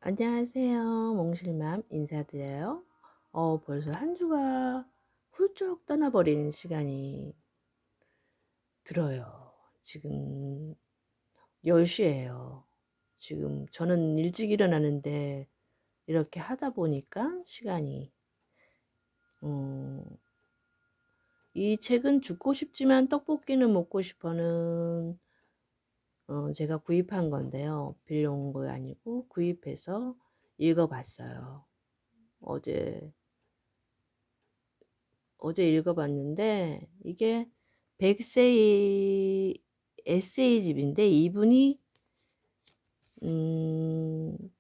안녕하세요. 몽실맘 인사드려요. 벌써 한 주가 훌쩍 떠나버린 시간이 들어요. 지금 10시 예요. 지금 저는 일찍 일어나는데 이렇게 하다 보니까 시간이 음 이 책은 죽고 싶지만 떡볶이는 먹고 싶어는 제가 구입한 건데요. 빌려온 거 아니고 구입해서 읽어 봤어요. 어제 읽어 봤는데 이게 100세의 에세이집인데 이분이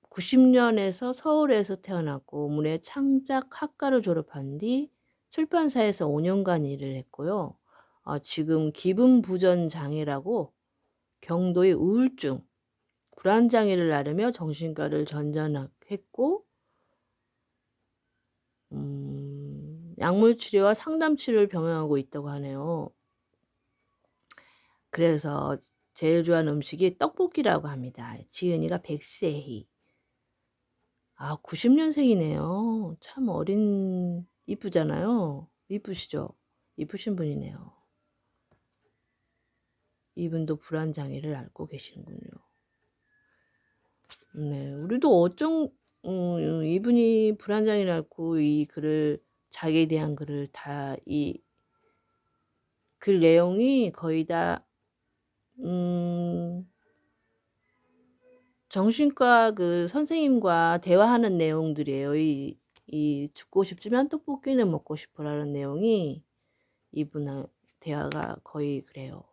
90 년에서 서울에서 태어났고 문해 창작 학과를 졸업한 뒤 출판사에서 5 년간 일을 했고요. 지금 기분 부전 장애라고 경도의 우울증, 불안 장애를 앓으며 정신과를 전전했고 약물 치료와 상담 치료를 병행하고 있다고 하네요. 그래서 제일 좋아하는 음식이 떡볶이라고 합니다. 지은이가 100세희. 90 년생이네요. 참 이쁘잖아요. 이쁘시죠? 이쁘신 분이네요. 이분도 불안 장애를 앓고 계시는군요. 네. 우리도 이분이 불안 장애를 앓고 이 글을 자기에 대한 글을 다 글 내용이 거의 다 정신과 그 선생님과 대화하는 내용들이에요. "죽고 싶지만 떡볶이는 먹고 싶어."라는 내용이 이분의 대화가 거의 그래요.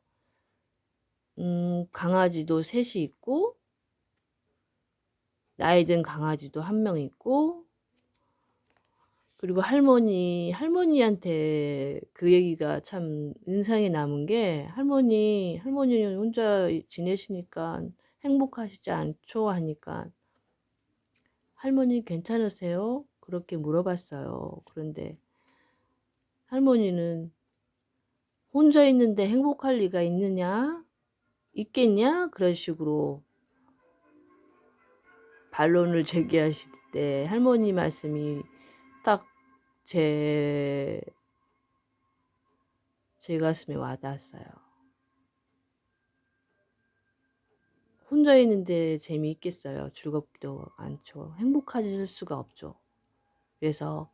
강아지도 셋이 있고 나이 든 강아지도 한 명 있고 그리고 할머니한테 그 얘기가 참 인상에 남은 게 할머니는 혼자 지내시니까 "행복하시지 않죠?" 하니까 "할머니 괜찮으세요?" 그렇게 물어봤어요. 그런데 할머니는 "혼자 있는데 행복할 리가 있겠냐?" 그런 식으로 반론을 제기하실 때 할머니 말씀이 딱 제 가슴에 와 닿았어요. 혼자 있는데 재미있겠어요? 즐겁지도 않죠. 행복해질 수가 없죠. 그래서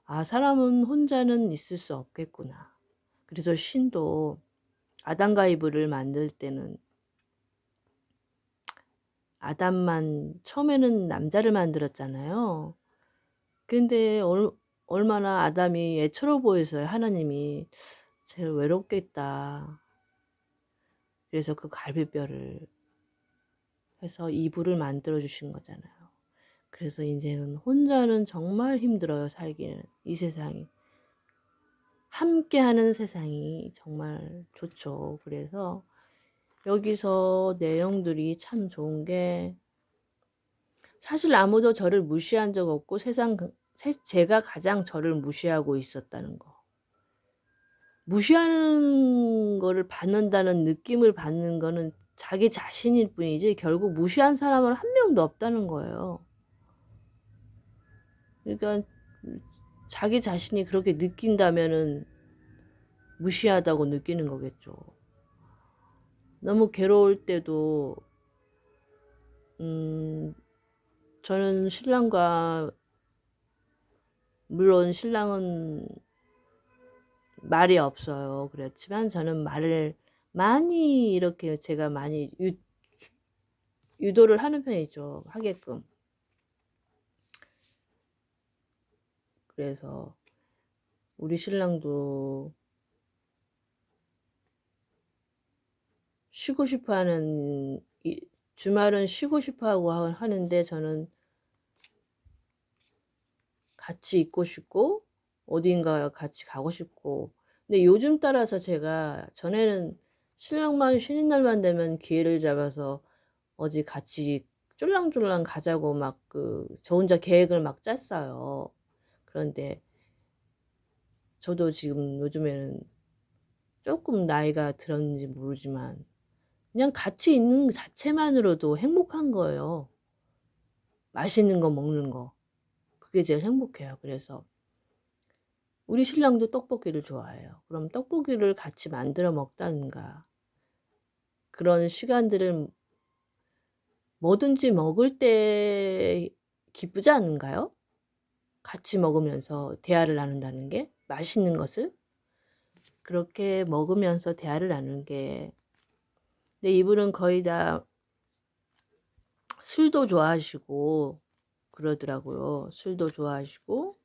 '아 사람은 혼자는 있을 수 없겠구나.' 그래서 신도 아담과 이브를 만들 때는 아담만 처음에는 남자를 만들었잖아요. 근데 얼마나 아담이 애처로워 보여서요. 하나님이 '쟤 외롭겠다.' 그래서 그 갈비뼈를 해서 이불을 만들어 주신 거잖아요. 그래서 인생은 혼자는 정말 힘들어요, 살기는. 이 세상이. 함께하는 세상이 정말 좋죠. 그래서 여기서 내용들이 참 좋은 게 사실 아무도 저를 무시한 적 없고 제가 가장 저를 무시하고 있었다는 거. 무시하는 거를 받는다는 느낌을 받는 거는 자기 자신일 뿐이지 결국 무시한 사람은 한 명도 없다는 거예요. 그러니까 자기 자신이 그렇게 느낀다면은 무시하다고 느끼는 거겠죠. 너무 괴로울 때도 음 저는 신랑과 물론 신랑은 말이 없어요. 그렇지만 저는 말을 많이 이렇게 제가 많이 유도를 하는 편이죠, 하게끔. 그래서 우리 신랑도 쉬고 싶어 하는 주말은 쉬고 싶어 하고 하는데 저는 같이 있고 싶고 어딘가 같이 가고 싶고 근데 요즘 따라서 제가 전에는 신랑만 쉬는 날만 되면 기회를 잡아서 어디 같이 쫄랑쫄랑 가자고 막 저 혼자 계획을 막 짰어요. 그런데 저도 지금 요즘에는 쪼끔 나이가 들었는지 모르지만 그냥 같이 있는 그 자체만으로도 행복한 거예요. 맛있는 거 먹는 거. 그게 제일 행복해요. 그래서 우리 신랑도 떡볶이를 좋아해요. 그럼 떡볶이를 같이 만들어 먹다든가 그런 시간들을 뭐든지 먹을 때 기쁘지 않은가요? 같이 먹으면서 대화를 나눈다는 게 맛있는 것을 그렇게 먹으면서 대화를 나누는 게. 근데 이분은 거의 다 술도 좋아하시고 그러더라고요. 술도 좋아하시고.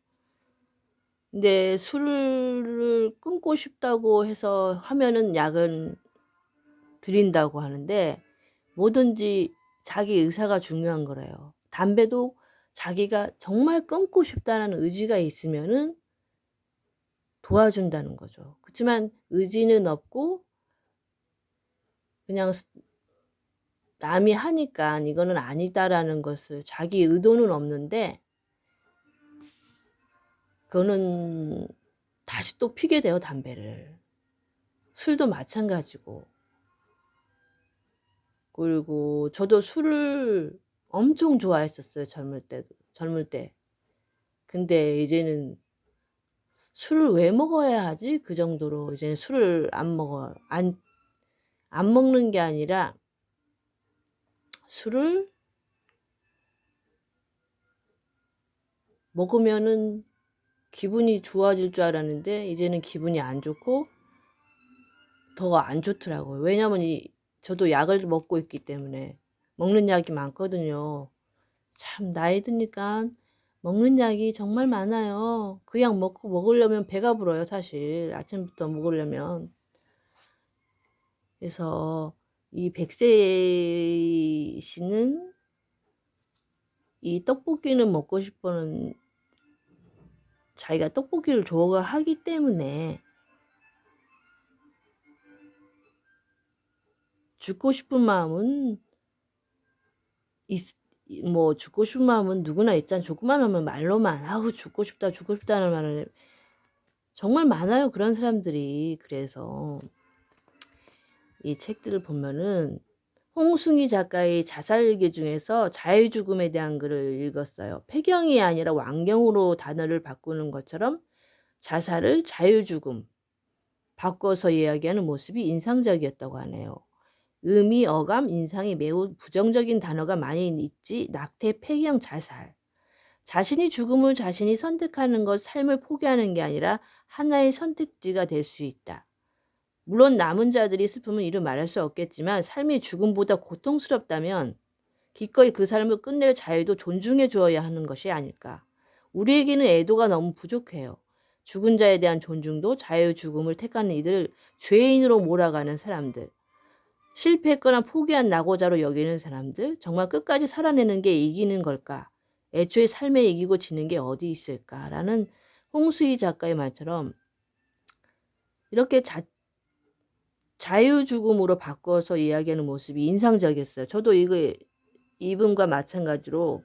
근데 술을 끊고 싶다고 해서 하면은 약은 드린다고 하는데 뭐든지 자기 의사가 중요한 거래요. 담배도 자기가 정말 끊고 싶다는 의지가 있으면은 도와준다는 거죠. 그치만 의지는 없고 그냥 남이 하니까 이거는 아니다라는 것을 자기 의도는 없는데 그거는 다시 또 피게 돼요, 담배를. 술도 마찬가지고. 그리고 저도 술을 엄청 좋아했었어요, 젊을 때. 근데 이제는 술을 왜 먹어야 하지? 그 정도로 이제는 술을 안 먹어요. 안 먹는 게 아니라 술을 먹으면은 기분이 좋아질 줄 알았는데 이제는 기분이 안 좋고 더 안 좋더라고요. 왜냐면 저도 약을 먹고 있기 때문에 먹는 약이 많거든요. 참 나이 드니까 먹는 약이 정말 많아요. 그 약 먹으려면 배가 불어요, 사실. 아침부터 먹으려면. 그래서 이 백세희 씨는 이 떡볶이는 먹고 싶어는 자기가 떡볶이를 좋아하기 때문에 죽고 싶은 마음은 뭐 죽고 싶은 마음은 누구나 있잖아. 죽고만 하면 말로만 아우 죽고 싶다 죽고 싶다는 말을 정말 많아요. 그런 사람들이. 그래서 이 책들을 보면은 홍승희 작가의 자살일기 중에서 자유죽음에 대한 글을 읽었어요. 폐경이 아니라 완경으로 단어를 바꾸는 것처럼 자살을 자유죽음 바꿔서 이야기하는 모습이 인상적이었다고 하네요. 의미, 어감, 인상이 매우 부정적인 단어가 많이 있지. 낙태, 폐경, 자살. 자신이 죽음을 자신이 선택하는 것, 삶을 포기하는 게 아니라 하나의 선택지가 될 수 있다. 물론 남은 자들이 슬픔은 이루 말할 수 없겠지만 삶이 죽음보다 고통스럽다면 기꺼이 그 삶을 끝낼 자유도 존중해 주어야 하는 것이 아닐까. 우리에게는 애도가 너무 부족해요. 죽은 자에 대한 존중도 자유 죽음을 택하는 이들, 죄인으로 몰아가는 사람들, 실패했거나 포기한 낙오자로 여기는 사람들, 정말 끝까지 살아내는 게 이기는 걸까? 애초에 삶에 이기고 지는 게 어디 있을까라는 홍수희 작가의 말처럼 이렇게 자유 죽음으로 바꿔서 이야기하는 모습이 인상적이었어요. 저도 이분과 마찬가지로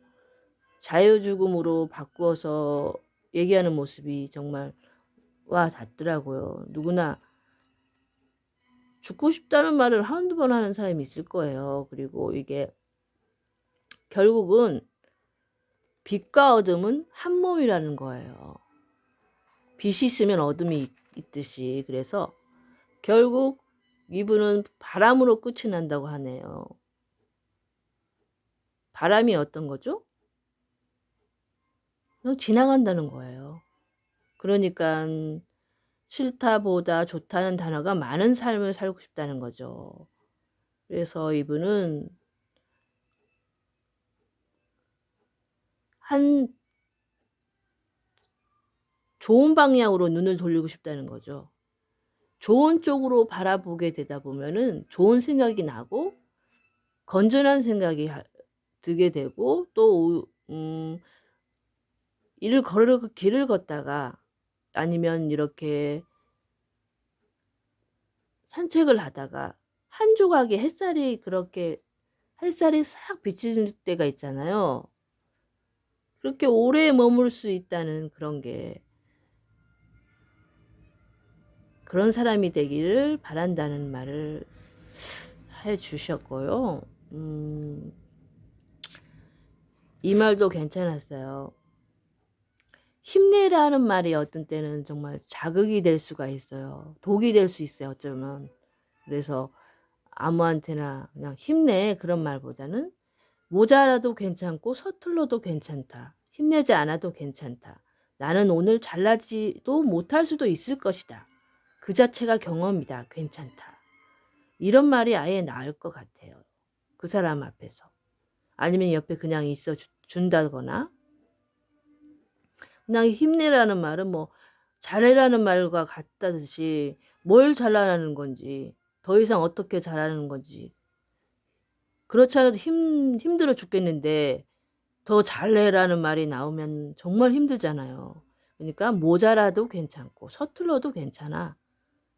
자유 죽음으로 바꾸어서 얘기하는 모습이 정말 와 닿더라고요. 누구나 죽고 싶다는 말을 한두 번 하는 사람이 있을 거예요. 그리고 이게 결국은 빛과 어둠은 한 몸이라는 거예요. 빛이 있으면 어둠이 있듯이. 그래서 결국 이분은 바람으로 끝이 난다고 하네요. 바람이 어떤 거죠? 그냥 지나간다는 거예요. 그러니까 싫다보다 좋다는 단어가 많은 삶을 살고 싶다는 거죠. 그래서 이분은 한 좋은 방향으로 눈을 돌리고 싶다는 거죠. 좋은 쪽으로 바라보게 되다 보면은 좋은 생각이 나고 건전한 생각이 들게 되고 또 길을 걷다가 아니면 이렇게 산책을 하다가 한 조각의 햇살이 싹 비치는 때가 있잖아요. 그렇게 오래 머물 수 있다는 그런 사람이 되기를 바란다는 말을 해 주셨고요. 이 말도 괜찮았어요. 힘내라는 말이 어떤 때는 정말 자극이 될 수가 있어요. 독이 될 수 있어요, 어쩌면. 그래서 아무한테나 그냥 힘내 그런 말보다는 모자라도 괜찮고 서툴러도 괜찮다. 힘내지 않아도 괜찮다. 나는 오늘 잘나지도 못할 수도 있을 것이다. 그 자체가 경험이다. 괜찮다. 이런 말이 아예 나을 것 같아요. 그 사람 앞에서. 아니면 옆에 그냥 있어 준다거나. 그냥 힘내라는 말은 뭐 잘해라는 말과 같다듯이 뭘 잘하라는 건지, 더 이상 어떻게 잘하는 건지. 그렇지 않아도 힘들어 죽겠는데 더 잘해라는 말이 나오면 정말 힘들잖아요. 그러니까 모자라도 괜찮고 서툴러도 괜찮아.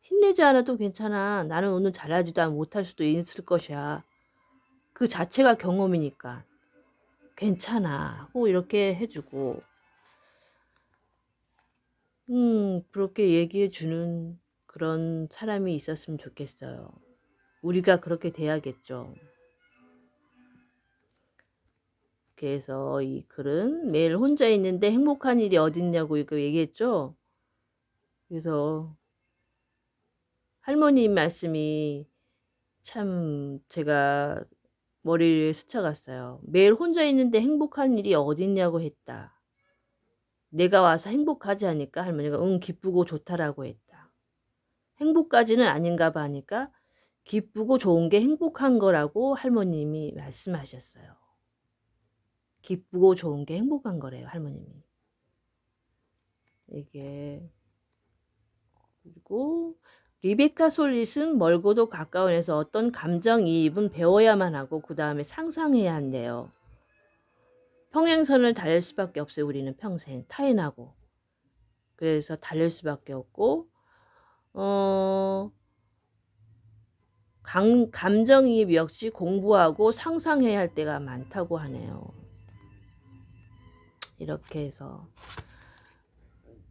힘내지 않아도 괜찮아. 나는 오늘 잘하지도 못할 수도 있을 것이야. 그 자체가 경험이니까 괜찮아 하고 이렇게 해주고 그렇게 얘기해 주는 그런 사람이 있었으면 좋겠어요. 우리가 그렇게 돼야겠죠. 그래서 이 글은 매일 혼자 있는데 행복한 일이 어딨냐고 이거 얘기했죠. 그래서 할머님 말씀이 참 제가 머리를 스쳐갔어요. 매일 혼자 있는데 행복한 일이 어딨냐고 했다. 내가 와서 행복하지 하니까 할머니가 응 기쁘고 좋다라고 했다. 행복까지는 아닌가 봐 하니까 기쁘고 좋은 게 행복한 거라고 할머님이 말씀하셨어요. 기쁘고 좋은 게 행복한 거래요, 할머님이. 이게 그리고 리베카 솔릿은 멀고도 가까운 데서 어떤 감정이입은 배워야만 하고 그 다음에 상상해야 한대요. 평행선을 달릴 수밖에 없어요. 우리는 평생 타인하고. 그래서 달릴 수밖에 없고 감정이입 역시 공부하고 상상해야 할 때가 많다고 하네요. 이렇게 해서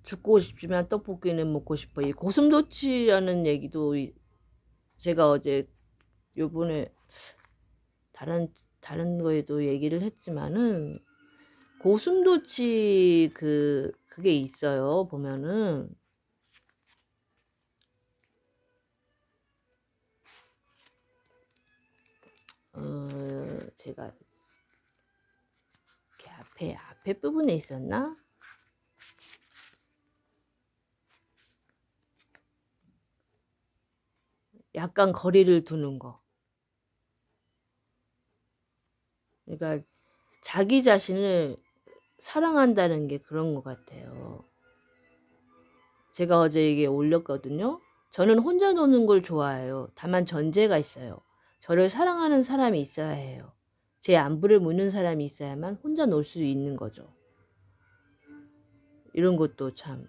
죽고 싶지만 떡볶이는 먹고 싶어. 이 고슴도치라는 얘기도 제가 어제 요번에 다른 거에도 얘기를 했지만은 고슴도치 그게 있어요. 보면은 제가 이렇게 앞에 부분에 있었나? 약간 거리를 두는 거. 그러니까 자기 자신을 사랑한다는 게 그런 것 같아요. 제가 어제 이게 올렸거든요. 저는 혼자 노는 걸 좋아해요. 다만 전제가 있어요. 저를 사랑하는 사람이 있어야 해요. 제 안부를 묻는 사람이 있어야만 혼자 놀 수 있는 거죠. 이런 것도 참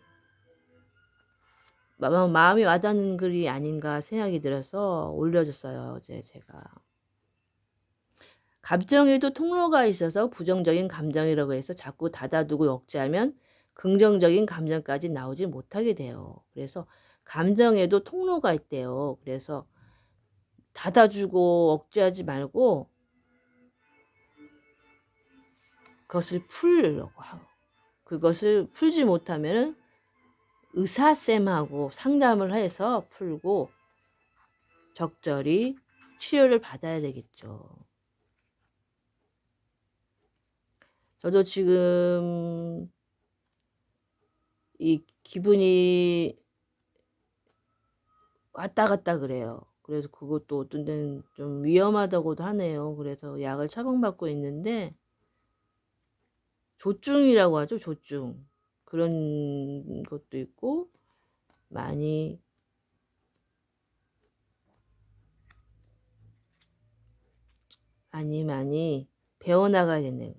마음이 와닿는 글이 아닌가 생각이 들어서 올려줬어요. 어제 제가. 감정에도 통로가 있어서 부정적인 감정이라고 해서 자꾸 닫아두고 억제하면 긍정적인 감정까지 나오지 못하게 돼요. 그래서 감정에도 통로가 있대요. 그래서 닫아주고 억제하지 말고 그것을 풀려고 하고 그것을 풀지 못하면 의사쌤하고 상담을 해서 풀고 적절히 치료를 받아야 되겠죠. 저도 지금 이 기분이 왔다 갔다 그래요. 그래서 그것도 어떤 데는 좀 위험하다고도 하네요. 그래서 약을 처방받고 있는데 조증이라고 하죠. 조증. 그런 것도 있고 많이 배워나가야 되네요.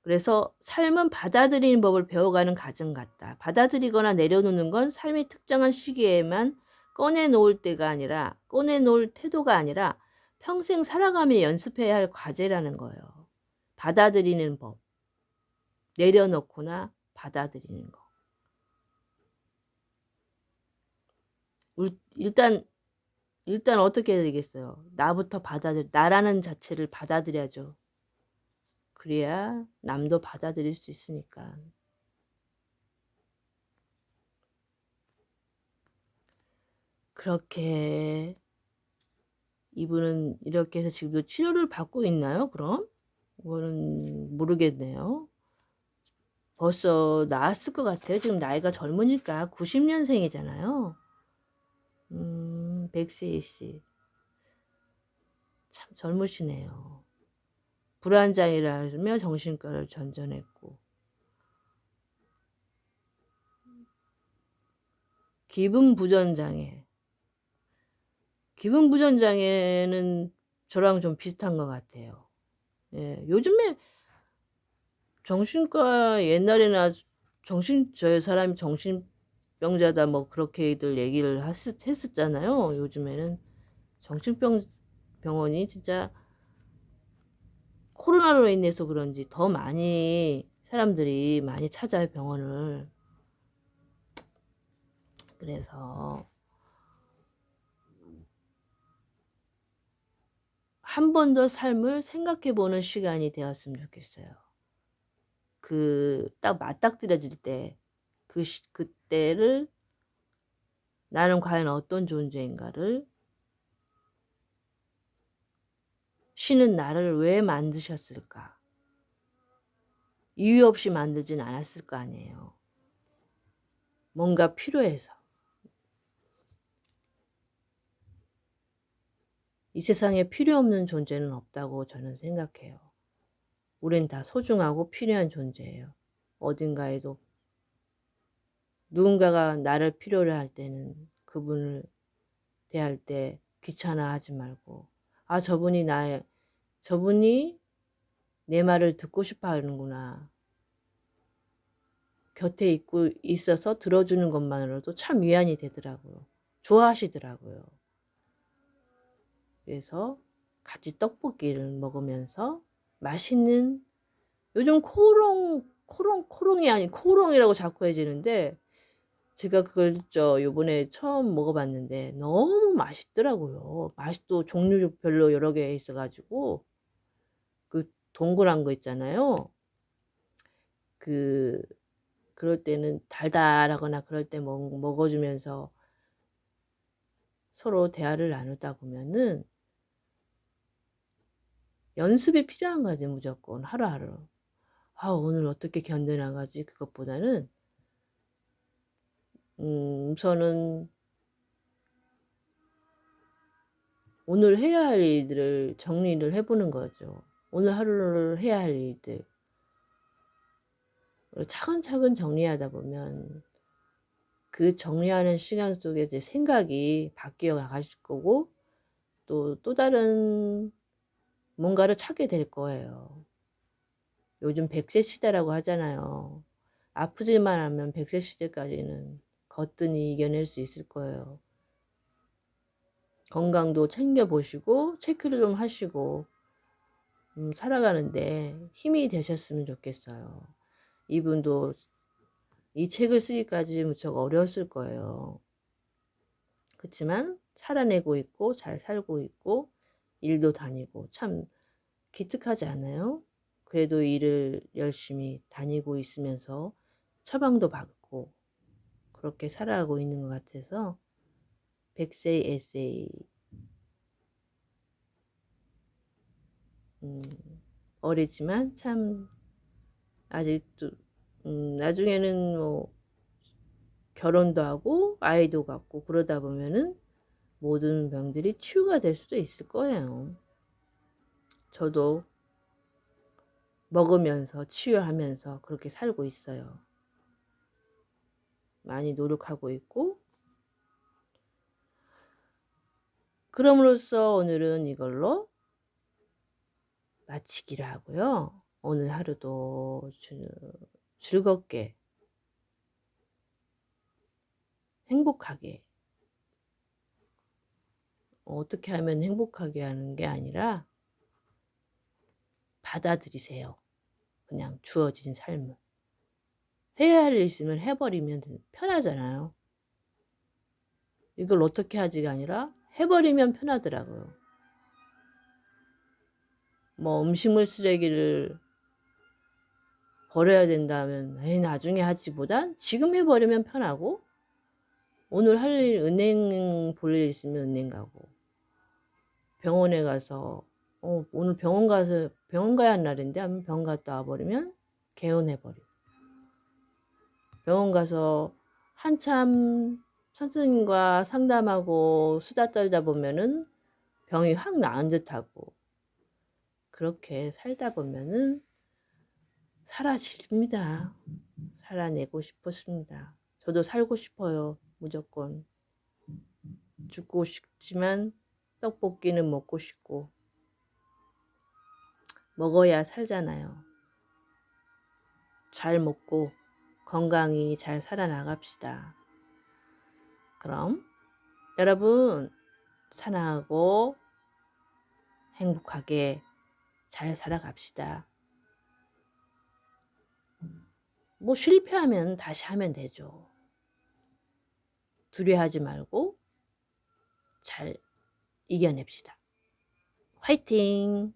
그래서 삶은 받아들이는 법을 배워가는 과정 같다. 받아들이거나 내려놓는 건 삶의 특정한 시기에만 꺼내놓을 태도가 아니라 평생 살아가며 연습해야 할 과제라는 거예요. 받아들이는 법. 내려놓거나 받아들이는 거. 일단 어떻게 해야 되겠어요? 나라는 자체를 받아들여야죠. 그래야 남도 받아들일 수 있으니까. 그렇게 이분은 이렇게 해서 지금도 치료를 받고 있나요, 그럼? 그거는 모르겠네요. 벌써 나았을 것 같아요. 지금 나이가 젊으니까 90년생이잖아요. 100세 씨. 참 젊으시네요. 불안장애라며 정신과를 전전했고. 기분부전장애. 기분부전장애는 저랑 좀 비슷한 것 같아요. 예, 요즘에 정신과 옛날에나 저 사람이 정신병자다 뭐 그렇게들 얘기를 했었잖아요. 요즘에는 병원이 진짜 코로나로 인해서 그런지 더 많이 사람들이 많이 찾아요, 병원을. 그래서 한 번 더 삶을 생각해 보는 시간이 되었으면 좋겠어요. 딱 맞닥뜨려질 때, 그때를 나는 과연 어떤 존재인가를, 신은 나를 왜 만드셨을까? 이유 없이 만들진 않았을 거 아니에요. 뭔가 필요해서. 이 세상에 필요 없는 존재는 없다고 저는 생각해요. 우린 다 소중하고 필요한 존재예요. 어딘가에도 누군가가 나를 필요로 할 때는 그분을 대할 때 귀찮아하지 말고, 아, 저분이 내 말을 듣고 싶어 하는구나. 곁에 있어서 들어주는 것만으로도 참 위안이 되더라고요. 좋아하시더라고요. 그래서 같이 떡볶이를 먹으면서 맛있는, 요즘 코롱이 아닌 코롱이라고 자꾸 해지는데, 제가 그걸 요번에 처음 먹어봤는데 너무 맛있더라고요. 맛도 종류별로 여러 개 있어가지고, 동그란 거 있잖아요. 그럴 때는 달달하거나 그럴 때 먹어주면서 서로 대화를 나누다 보면은 연습이 필요한 거지, 무조건. 하루하루. 아, 오늘 어떻게 견뎌나가지? 그것보다는, 우선은 오늘 해야 할 일들을 정리를 해보는 거죠. 오늘 하루를 해야 할 일들. 차근차근 정리하다 보면 그 정리하는 시간 속에 이제 생각이 바뀌어 나가실 거고, 또 다른 뭔가를 찾게 될 거예요. 요즘 100세 시대라고 하잖아요. 아프지만 하면 100세 시대까지는 거뜬히 이겨낼 수 있을 거예요. 건강도 챙겨보시고 체크를 좀 하시고 살아가는데 힘이 되셨으면 좋겠어요. 이분도 이 책을 쓰기까지 무척 어려웠을 거예요. 그렇지만 살아내고 있고 잘 살고 있고 일도 다니고 참 기특하지 않아요? 그래도 일을 열심히 다니고 있으면서 처방도 받고 그렇게 살아가고 있는 것 같아서 100세 에세이, 어리지만 참 아직도 나중에는 뭐 결혼도 하고 아이도 갖고 그러다 보면은 모든 병들이 치유가 될 수도 있을 거예요. 저도 먹으면서 치유하면서 그렇게 살고 있어요. 많이 노력하고 있고, 그럼으로써 오늘은 이걸로 마치기로 하고요. 오늘 하루도 즐겁게 행복하게, 어떻게 하면 행복하게 하는 게 아니라 받아들이세요. 그냥 주어진 삶을. 해야 할 일 있으면 해버리면 편하잖아요. 이걸 어떻게 하지가 아니라 해버리면 편하더라고요. 뭐 음식물 쓰레기를 버려야 된다면 에이 나중에 하지 보단 지금 해버리면 편하고, 오늘 할 일 은행 볼 일 있으면 은행 가고, 병원에 가서 오늘 병원 가야 할 날인데 하면 병원 갔다 와버리면 개운해버리고, 병원 가서 한참 선생님과 상담하고 수다 떨다 보면은 병이 확 나은 듯하고, 그렇게 살다 보면은 사라집니다. 살아내고 싶었습니다. 저도 살고 싶어요. 무조건. 죽고 싶지만 떡볶이는 먹고 싶고, 먹어야 살잖아요. 잘 먹고 건강히 잘 살아나갑시다. 그럼 여러분 사랑하고 행복하게 잘 살아갑시다. 뭐 실패하면 다시 하면 되죠. 두려워하지 말고 잘 이겨냅시다. 화이팅!